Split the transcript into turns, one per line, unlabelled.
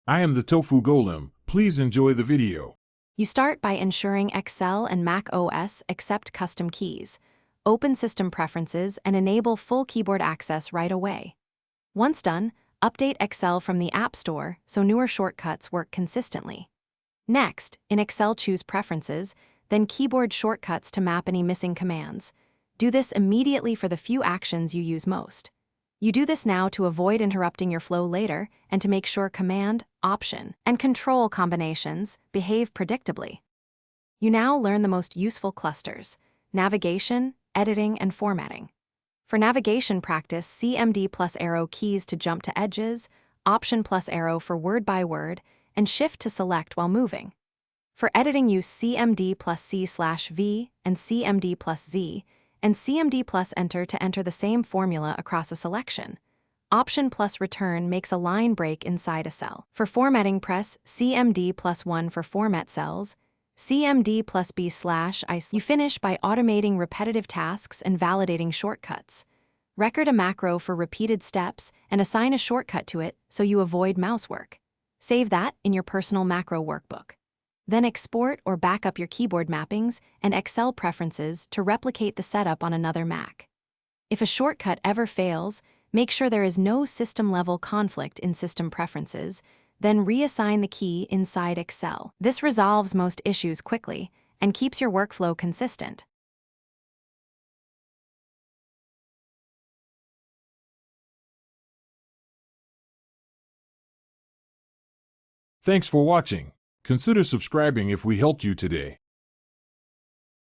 I am the Tofu Golem. Please enjoy the video.
You start by ensuring Excel and macOS accept custom keys. Open System Preferences and enable full keyboard access right away. Once done, update Excel from the App Store so newer shortcuts work consistently. Next, in Excel choose Preferences, then Keyboard Shortcuts to map any missing commands. Do this immediately for the few actions you use most. You do this now to avoid interrupting your flow later and to make sure Command, Option, and Control combinations behave predictably. You now learn the most useful clusters: navigation, editing, and formatting. For navigation practice, CMD plus arrow keys to jump to edges, Option plus arrow for word by word, and Shift to select while moving. For editing, use CMD plus C/V and CMD plus Z, and CMD plus Enter to enter the same formula across a selection. Option plus Return makes a line break inside a cell. For formatting, press CMD plus 1 for format cells, CMD plus B/I. You finish by automating repetitive tasks and validating shortcuts. Record a macro for repeated steps and assign a shortcut to it so you avoid mouse work. Save that in your personal macro workbook. Then export or back up your keyboard mappings and Excel preferences to replicate the setup on another Mac. If a shortcut ever fails, make sure there is no system-level conflict in System Preferences, then reassign the key inside Excel. This resolves most issues quickly and keeps your workflow consistent.
Thanks for watching. Consider subscribing if we helped you today.